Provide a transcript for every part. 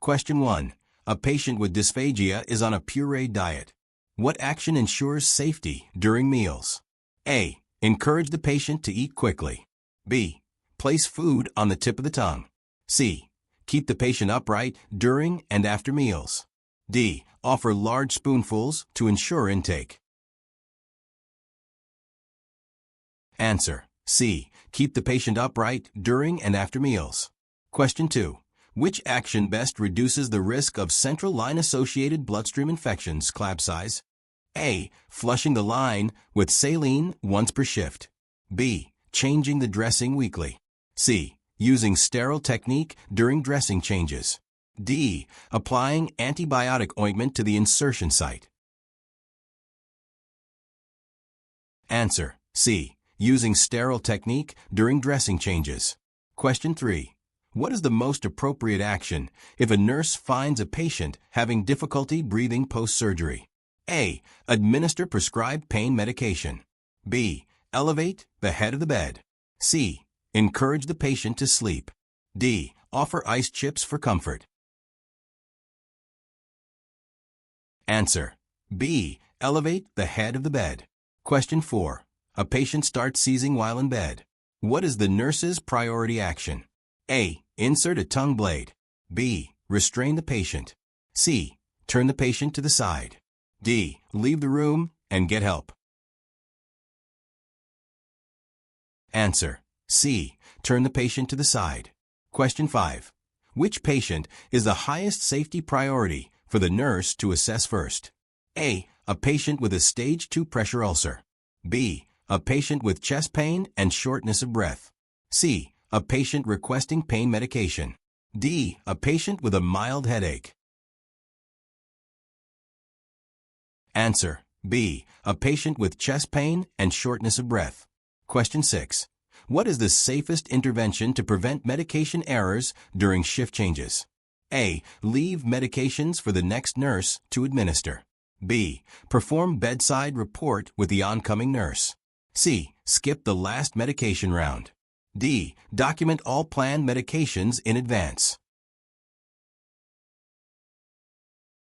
Question 1. A patient with dysphagia is on a pureed diet. What action ensures safety during meals? A. Encourage the patient to eat quickly. B. Place food on the tip of the tongue. C. Keep the patient upright during and after meals. D. Offer large spoonfuls to ensure intake. Answer. C. Keep the patient upright during and after meals. Question 2. Which action best reduces the risk of central line-associated bloodstream infections, CLAB size? A. Flushing the line with saline once per shift. B. Changing the dressing weekly. C. Using sterile technique during dressing changes. D. Applying antibiotic ointment to the insertion site. Answer. C. Using sterile technique during dressing changes. Question 3. What is the most appropriate action if a nurse finds a patient having difficulty breathing post-surgery? A. Administer prescribed pain medication. B. Elevate the head of the bed. C. Encourage the patient to sleep. D. Offer ice chips for comfort. Answer. B. Elevate the head of the bed. Question 4. A patient starts seizing while in bed. What is the nurse's priority action? A. Insert a tongue blade. B. Restrain the patient. C. Turn the patient to the side. D. Leave the room and get help. Answer. C. Turn the patient to the side. Question 5. Which patient is the highest safety priority for the nurse to assess first? A. A patient with a stage 2 pressure ulcer. B. A patient with chest pain and shortness of breath. C. A patient requesting pain medication. D. A patient with a mild headache. Answer. B. A patient with chest pain and shortness of breath. Question 6. What is the safest intervention to prevent medication errors during shift changes? A. Leave medications for the next nurse to administer. B. Perform bedside report with the oncoming nurse. C. Skip the last medication round. D. Document all planned medications in advance.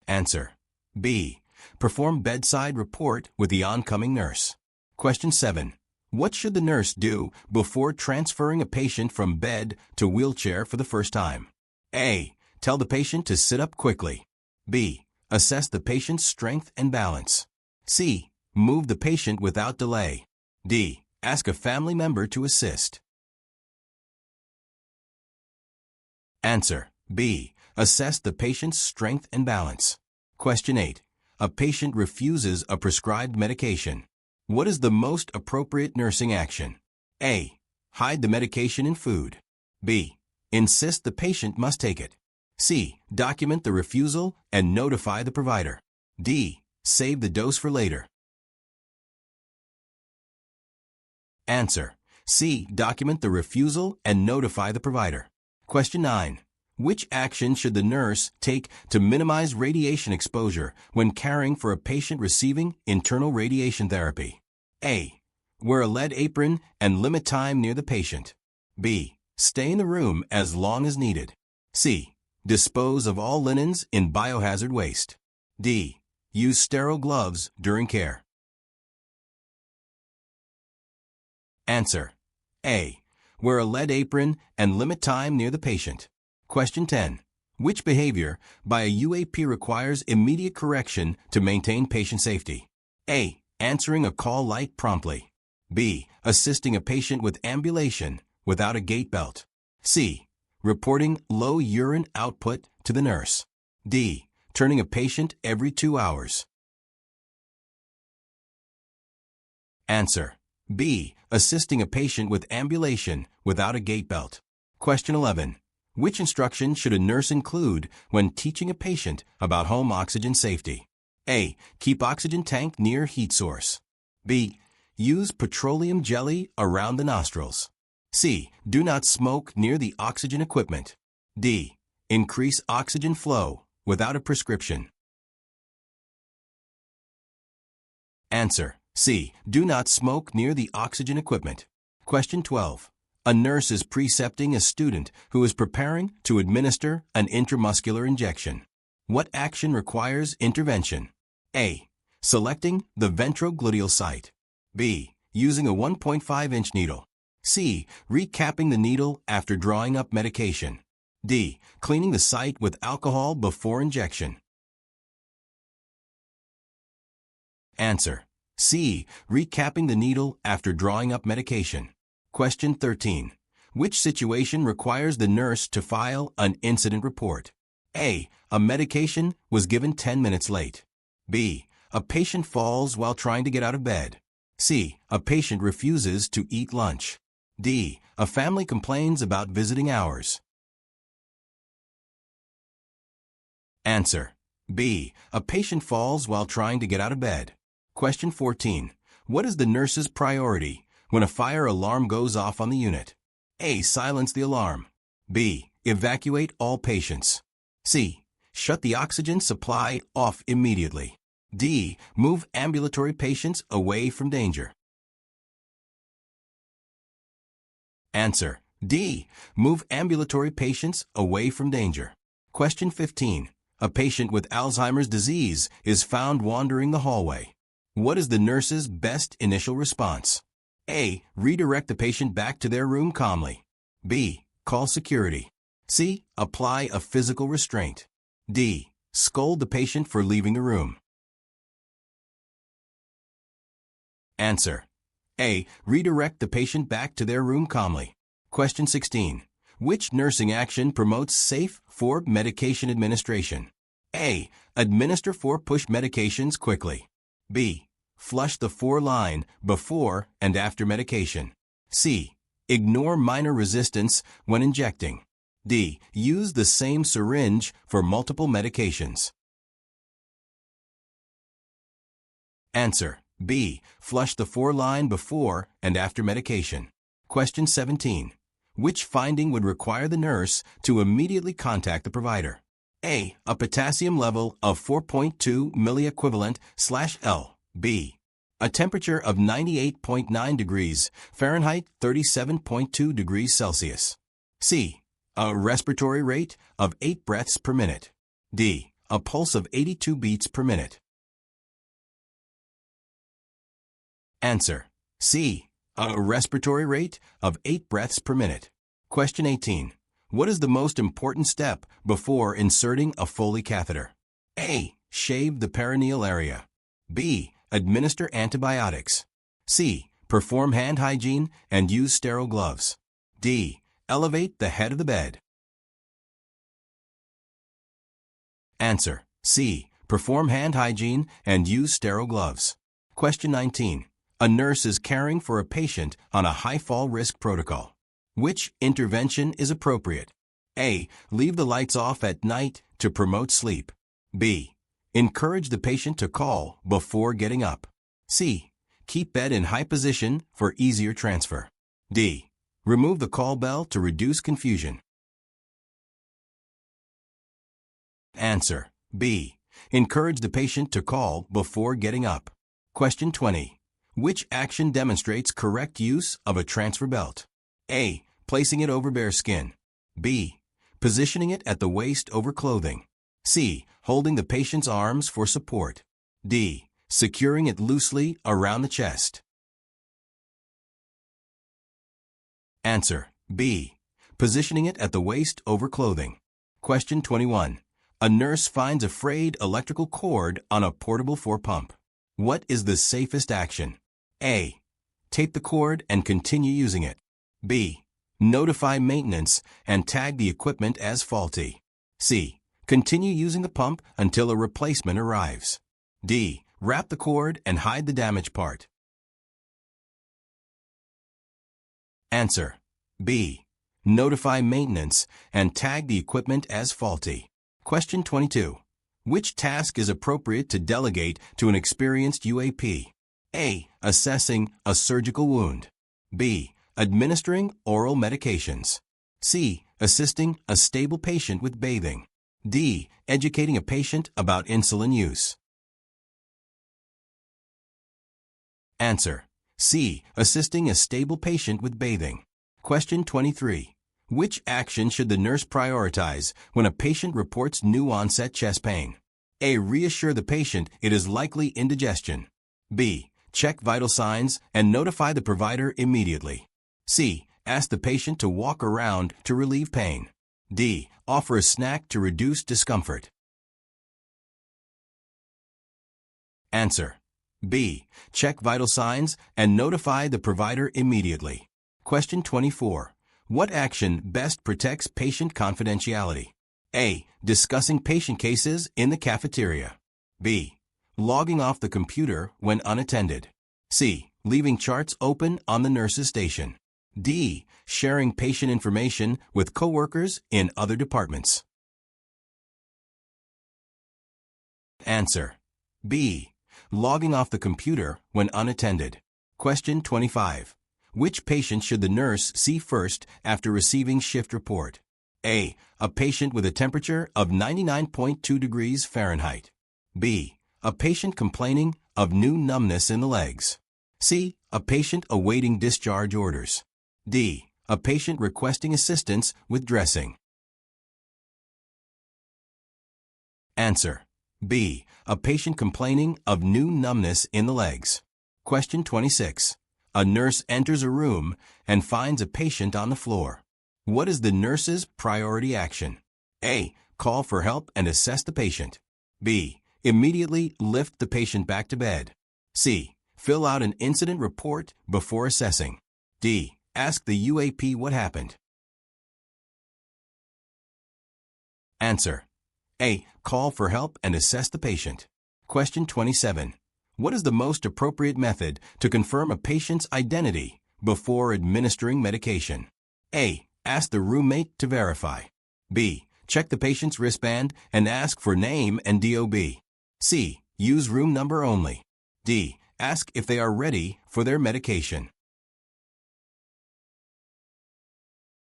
Answer. B. Perform bedside report with the oncoming nurse. Question 7. What should the nurse do before transferring a patient from bed to wheelchair for the first time? A. Tell the patient to sit up quickly. B. Assess the patient's strength and balance. C. Move the patient without delay. D. Ask a family member to assist. Answer. B. Assess the patient's strength and balance. Question 8. A patient refuses a prescribed medication. What is the most appropriate nursing action? A. Hide the medication in food. B. Insist the patient must take it. C. Document the refusal and notify the provider. D. Save the dose for later. Answer. C. Document the refusal and notify the provider. Question 9. Which action should the nurse take to minimize radiation exposure when caring for a patient receiving internal radiation therapy? A. Wear a lead apron and limit time near the patient. B. Stay in the room as long as needed. C. Dispose of all linens in biohazard waste. D. Use sterile gloves during care. Answer. A. Wear a lead apron and limit time near the patient. Question 10. Which behavior by a UAP requires immediate correction to maintain patient safety? A. Answering a call light promptly. B. Assisting a patient with ambulation without a gait belt. C. Reporting low urine output to the nurse. D. Turning a patient every 2 hours. Answer. B. Assisting a patient with ambulation without a gait belt. Question 11. Which instruction should a nurse include when teaching a patient about home oxygen safety? A. Keep oxygen tank near heat source. B. Use petroleum jelly around the nostrils. C. Do not smoke near the oxygen equipment. D. Increase oxygen flow without a prescription. Answer. C. Do not smoke near the oxygen equipment. Question 12. A nurse is precepting a student who is preparing to administer an intramuscular injection. What action requires intervention? A. Selecting the ventrogluteal site. B. Using a 1.5-inch needle. C. Recapping the needle after drawing up medication. D. Cleaning the site with alcohol before injection. Answer. C. Recapping the needle after drawing up medication. Question 13. Which situation requires the nurse to file an incident report? A. A medication was given 10 minutes late. B. A patient falls while trying to get out of bed. C. A patient refuses to eat lunch. D. A family complains about visiting hours. Answer. B. A patient falls while trying to get out of bed. Question 14. What is the nurse's priority when a fire alarm goes off on the unit? A. Silence the alarm. B. Evacuate all patients. C. Shut the oxygen supply off immediately. D. Move ambulatory patients away from danger. Answer. D. Move ambulatory patients away from danger. Question 15. A patient with Alzheimer's disease is found wandering the hallway. What is the nurse's best initial response? A. Redirect the patient back to their room calmly. B. Call security. C. Apply a physical restraint. D. Scold the patient for leaving the room. Answer. A. Redirect the patient back to their room calmly. Question 16. Which nursing action promotes safe for medication administration? A. Administer 4 push medications quickly. B. Flush the 4-line before and after medication. C. Ignore minor resistance when injecting. D. Use the same syringe for multiple medications. Answer. B. Flush the 4-line before and after medication. Question 17. Which finding would require the nurse to immediately contact the provider? A. A potassium level of 4.2 milliequivalent/L. B. A temperature of 98.9 degrees Fahrenheit, 37.2 degrees Celsius. C. A respiratory rate of 8 breaths per minute. D. A pulse of 82 beats per minute. Answer. C. A respiratory rate of 8 breaths per minute. Question 18. What is the most important step before inserting a Foley catheter? A. Shave the perineal area. B. Administer antibiotics. C. Perform hand hygiene and use sterile gloves. D. Elevate the head of the bed. Answer. C. Perform hand hygiene and use sterile gloves. Question 19. A nurse is caring for a patient on a high-fall risk protocol. Which intervention is appropriate? A. Leave the lights off at night to promote sleep. B. Encourage the patient to call before getting up. C. Keep bed in high position for easier transfer. D. Remove the call bell to reduce confusion. Answer. B. Encourage the patient to call before getting up. Question 20. Which action demonstrates correct use of a transfer belt? A. Placing it over bare skin. B. Positioning it at the waist over clothing. C. Holding the patient's arms for support. D. Securing it loosely around the chest. Answer. B. Positioning it at the waist over clothing. Question 21. A nurse finds a frayed electrical cord on a portable 4-pump. What is the safest action? A. Tape the cord and continue using it. B. Notify maintenance and tag the equipment as faulty. C. Continue using the pump until a replacement arrives. D. Wrap the cord and hide the damaged part. Answer. B. Notify maintenance and tag the equipment as faulty. Question 22. Which task is appropriate to delegate to an experienced UAP? A. Assessing a surgical wound. B. Administering oral medications. C. Assisting a stable patient with bathing. D. Educating a patient about insulin use. Answer. C. Assisting a stable patient with bathing. Question 23. Which action should the nurse prioritize when a patient reports new onset chest pain? A. Reassure the patient it is likely indigestion. B. Check vital signs and notify the provider immediately. C. Ask the patient to walk around to relieve pain. D. Offer a snack to reduce discomfort. Answer. B. Check vital signs and notify the provider immediately. Question 24. What action best protects patient confidentiality? A. Discussing patient cases in the cafeteria. B. Logging off the computer when unattended. C. Leaving charts open on the nurse's station. D. Sharing patient information with coworkers in other departments. Answer. B. Logging off the computer when unattended. Question 25. Which patient should the nurse see first after receiving shift report? A. A patient with a temperature of 99.2 degrees Fahrenheit. B. A patient complaining of new numbness in the legs. C. A patient awaiting discharge orders. D. A patient requesting assistance with dressing. Answer. B. A patient complaining of new numbness in the legs. Question 26. A nurse enters a room and finds a patient on the floor. What is the nurse's priority action? A. Call for help and assess the patient. B. Immediately lift the patient back to bed. C. Fill out an incident report before assessing. D. Ask the UAP what happened. Answer. A. Call for help and assess the patient. Question 27. What is the most appropriate method to confirm a patient's identity before administering medication? A. Ask the roommate to verify. B. Check the patient's wristband and ask for name and DOB. C. Use room number only. D. Ask if they are ready for their medication.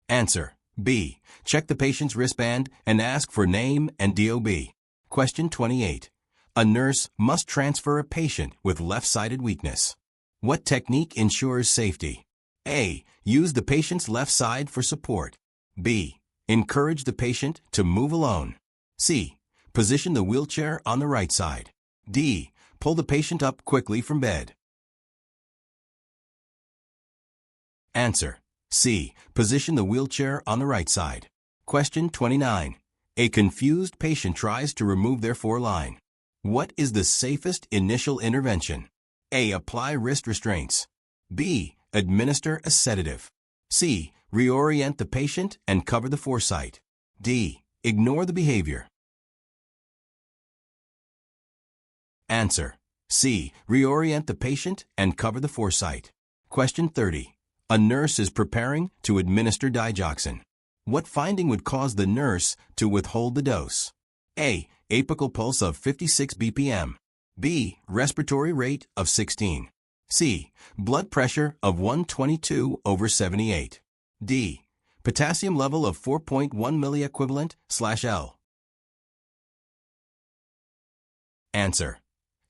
Answer. B. Check the patient's wristband and ask for name and DOB. Question 28. A nurse must transfer a patient with left-sided weakness. What technique ensures safety? A. Use the patient's left side for support. B. Encourage the patient to move alone. C. Position the wheelchair on the right side. D. Pull the patient up quickly from bed. Answer. C. Position the wheelchair on the right side. Question 29. A confused patient tries to remove their foreline. What is the safest initial intervention? A. Apply wrist restraints. B. Administer a sedative. C. Reorient the patient and cover the foresight. D. Ignore the behavior. Answer. C. Reorient the patient and cover the foresight. Question 30. A nurse is preparing to administer digoxin. What finding would cause the nurse to withhold the dose? A. Apical pulse of 56 BPM. B. Respiratory rate of 16. C. Blood pressure of 122/78. D. Potassium level of 4.1 milliequivalent/L. Answer.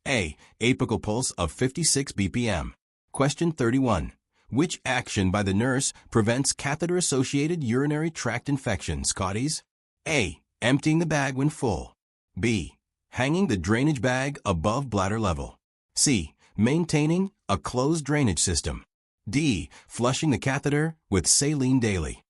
A. Apical pulse of 56 BPM. Question 31. Which action by the nurse prevents catheter-associated urinary tract infections, CAUTIs? A. Emptying the bag when full. B. Hanging the drainage bag above bladder level. C. Maintaining a closed drainage system. D. Flushing the catheter with saline daily.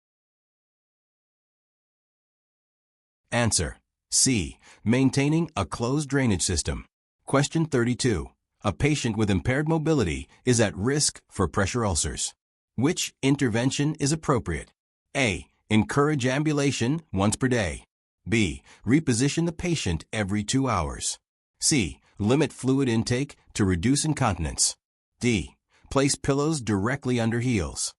Answer. C. Maintaining a closed drainage system. Question 32. A patient with impaired mobility is at risk for pressure ulcers. Which intervention is appropriate? A. Encourage ambulation once per day. B. Reposition the patient every 2 hours. C. Limit fluid intake to reduce incontinence. D. Place pillows directly under heels.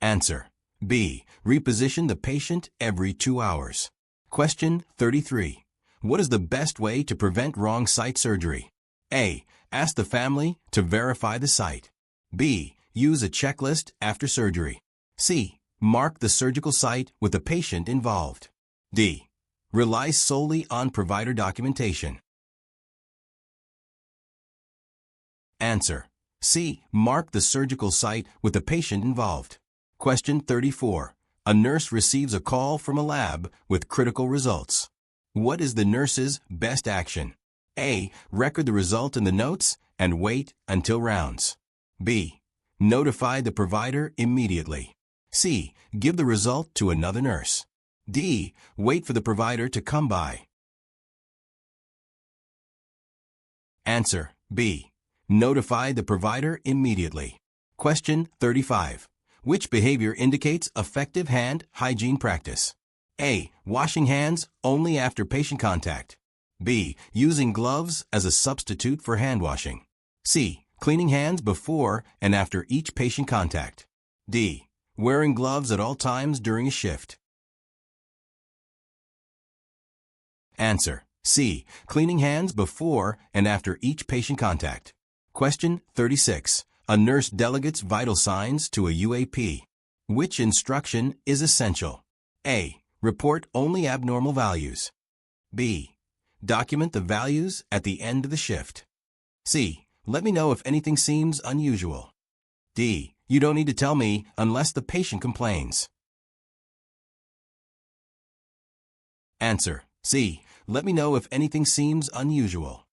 Answer. B. Reposition the patient every 2 hours. Question 33. What is the best way to prevent wrong site surgery? A. Ask the family to verify the site. B. Use a checklist after surgery. C. Mark the surgical site with the patient involved. D. Rely solely on provider documentation. Answer. C. Mark the surgical site with the patient involved. Question 34. A nurse receives a call from a lab with critical results. What is the nurse's best action? A. Record the result in the notes and wait until rounds. B. Notify the provider immediately. C. Give the result to another nurse. D. Wait for the provider to come by. Answer: B. Notify the provider immediately. Question 35. Which behavior indicates effective hand hygiene practice? A. Washing hands only after patient contact. B. Using gloves as a substitute for hand washing. C. Cleaning hands before and after each patient contact. D. Wearing gloves at all times during a shift. Answer: C. Cleaning hands before and after each patient contact. Question 36. A nurse delegates vital signs to a UAP. Which instruction is essential? A. Report only abnormal values. B. Document the values at the end of the shift. C. Let me know if anything seems unusual. D. You don't need to tell me unless the patient complains. Answer: C. Let me know if anything seems unusual.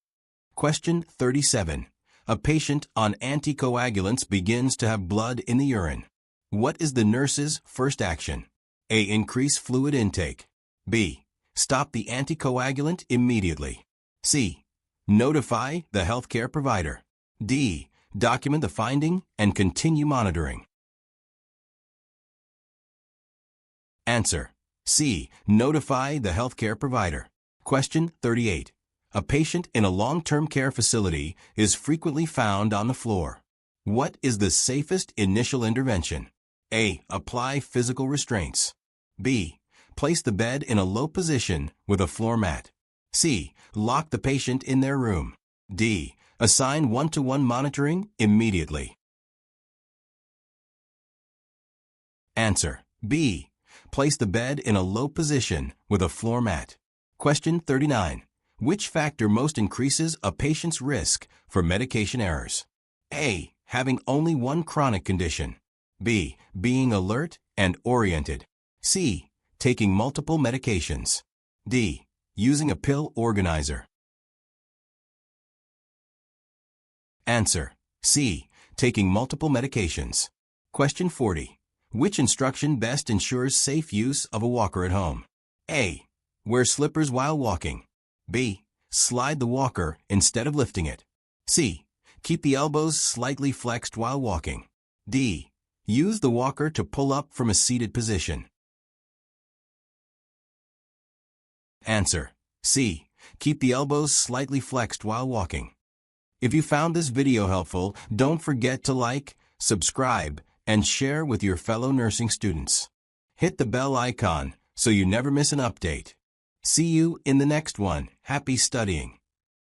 Question 37. A patient on anticoagulants begins to have blood in the urine. What is the nurse's first action? A. Increase fluid intake. B. Stop the anticoagulant immediately. C. Notify the healthcare provider. D. Document the finding and continue monitoring. Answer: C. Notify the healthcare provider. Question 38. A patient in a long-term care facility is frequently found on the floor. What is the safest initial intervention? A. Apply physical restraints. B. Place the bed in a low position with a floor mat. C. Lock the patient in their room. D. Assign one-to-one monitoring immediately. Answer: B. Place the bed in a low position with a floor mat. Question 39. Which factor most increases a patient's risk for medication errors? A. Having only one chronic condition. B. Being alert and oriented. C. Taking multiple medications. D. Using a pill organizer. Answer: C. Taking multiple medications. Question 40. Which instruction best ensures safe use of a walker at home? A. Wear slippers while walking. B. Slide the walker instead of lifting it. C. Keep the elbows slightly flexed while walking. D. Use the walker to pull up from a seated position. Answer: C. Keep the elbows slightly flexed while walking. If you found this video helpful, don't forget to like, subscribe, and share with your fellow nursing students. Hit the bell icon so you never miss an update. See you in the next one. Happy studying.